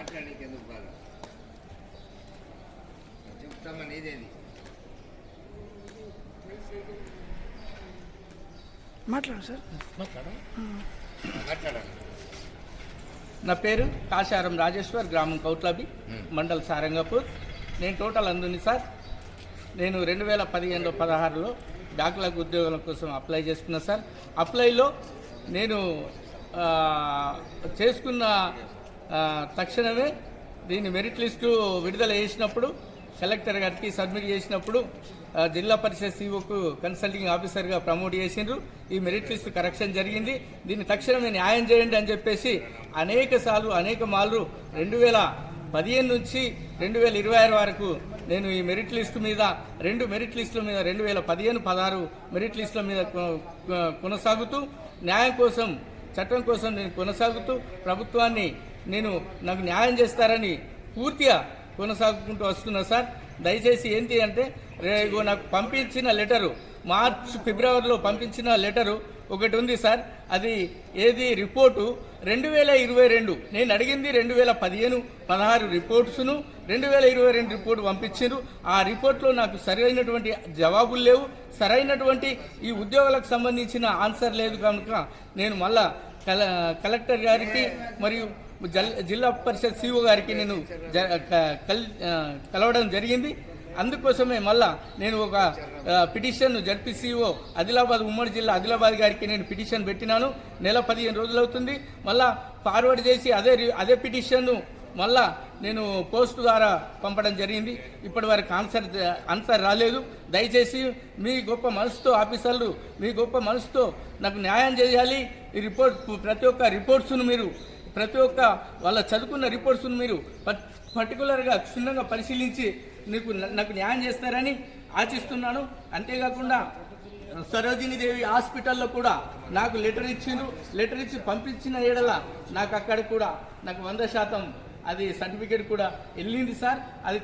మాట్లాడడానికి ఎందుకు బాగా చెప్తామని ఇదేది మాట్లాడండి సార్. మాట్లాడాలి. నా పేరు కాశారం రాజేశ్వర్, గ్రామం కౌట్లబి, మండల్ సారంగపూర్. నేను టోటల్ అందుని సార్. నేను 2015-16లో బ్యాక్లాగ్ ఉద్యోగాల కోసం అప్లై చేసుకున్నా సార్. అప్లైలో నేను చేసుకున్న తక్షణమే దీన్ని మెరిట్ లిస్టు విడుదల చేసినప్పుడు కలెక్టర్ గారికి సబ్మిట్ చేసినప్పుడు జిల్లా పరిషత్ సిఓకు కన్సల్టింగ్ ఆఫీసర్గా ప్రమోట్ చేసిండ్రు. ఈ మెరిట్ లిస్టు కరెక్షన్ జరిగింది, దీన్ని తక్షణమే న్యాయం చేయండి అని చెప్పేసి అనేక మార్లు 2015 నుంచి 2026 వరకు నేను ఈ మెరిట్ లిస్టు మీద 2 మెరిట్ లిస్టుల మీద 2015-16 మెరిట్ లిస్టుల మీద కొనసాగుతూ న్యాయం కోసం, చట్టం కోసం నేను కొనసాగుతూ ప్రభుత్వాన్ని నాకు న్యాయం చేస్తారని పూర్తిగా కొనసాగుకుంటూ వస్తున్నా సార్. దయచేసి ఏంటి అంటే నాకు పంపించిన లెటరు ఫిబ్రవరిలో పంపించిన లెటరు ఒకటి ఉంది సార్. అది ఏది రిపోర్టు 2022, నేను అడిగింది 2015-16 రిపోర్ట్స్ను 2022 రిపోర్టు పంపించారు. ఆ రిపోర్ట్లో నాకు సరైనటువంటి జవాబులు లేవు, సరైనటువంటి ఈ ఉద్యోగాలకు సంబంధించిన ఆన్సర్ లేదు కనుక నేను మళ్ళా కలెక్టర్ గారికి మరియు జిల్లా పరిషత్ సిఓ గారికి నేను కలవడం జరిగింది. అందుకోసమే మళ్ళా నేను ఒక పిటిషన్ జడ్పీసీఓ ఆదిలాబాద్, ఉమ్మడి జిల్లా ఆదిలాబాద్ గారికి నేను పిటిషన్ పెట్టినాను. నెల 15 రోజులు అవుతుంది. మళ్ళా ఫార్వర్డ్ చేసి అదే పిటిషన్ను మళ్ళా నేను పోస్ట్ ద్వారా పంపడం జరిగింది. ఇప్పటి వరకు ఆన్సర్ రాలేదు. దయచేసి మీ గొప్ప మనసుతో ఆఫీసర్లు, మీ గొప్ప మనసుతో నాకు న్యాయం చేయాలి. ఈ ప్రతి ఒక్క రిపోర్ట్స్ను మీరు వాళ్ళ చదువుకున్న రిపోర్ట్స్ను మీరు పర్టికులర్గా క్షుణ్ణంగా పరిశీలించి నాకు న్యాయం చేస్తారని ఆశిస్తున్నాను. అంతేకాకుండా సరోజినీదేవి హాస్పిటల్లో కూడా నాకు లెటర్ ఇచ్చి పంపించిన ఏడల నాకు అక్కడ కూడా నాకు 100% అది సర్టిఫికేట్ కూడా వెళ్ళింది సార్. అది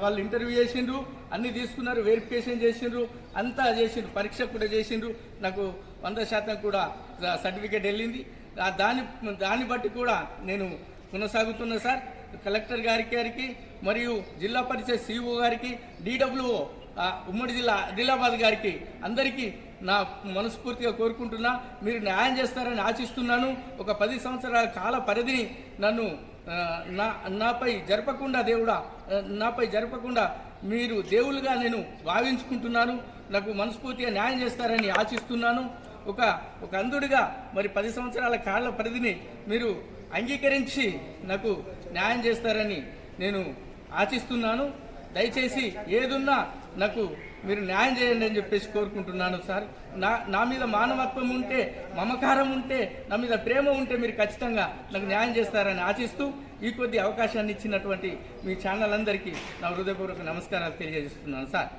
వాళ్ళు ఇంటర్వ్యూ చేసిండ్రు, అన్నీ తీసుకున్నారు, వెరిఫికేషన్ చేసిండ్రు, అంతా చేసిండ్రు, పరీక్ష కూడా చేసిండ్రు. నాకు 100% కూడా సర్టిఫికేట్ వెళ్ళింది. దాన్ని బట్టి కూడా నేను కొనసాగుతున్నా సార్. కలెక్టర్ గారికి మరియు జిల్లా పరిషత్ సిఇఓ గారికి, డిడబ్ల్యూఓ ఉమ్మడి జిల్లా ఆదిలాబాద్ గారికి అందరికీ నా మనస్ఫూర్తిగా కోరుకుంటున్నా. మీరు న్యాయం చేస్తారని ఆశిస్తున్నాను. ఒక 10 సంవత్సరాల కాల పరిధిని నాపై జరపకుండా మీరు దేవులుగా నేను భావించుకుంటున్నాను. నాకు మనస్ఫూర్తిగా న్యాయం చేస్తారని ఆశిస్తున్నాను. ఒక అంధుడిగా మరి 10 సంవత్సరాల కాల పరిధిని మీరు అంగీకరించి నాకు న్యాయం చేస్తారని నేను ఆశిస్తున్నాను. దయచేసి ఏదున్నా నాకు మీరు న్యాయం చేయండి అని చెప్పేసి కోరుకుంటున్నాను సార్. నా మీద మానవత్వం ఉంటే, మమకారం ఉంటే, నా మీద ప్రేమ ఉంటే మీరు ఖచ్చితంగా నాకు న్యాయం చేస్తారని ఆశిస్తూ ఈ కొద్ది అవకాశాన్ని ఇచ్చినటువంటి మీ ఛానల్ అందరికీ నా హృదయపూర్వక నమస్కారాలు తెలియజేస్తున్నాను సార్.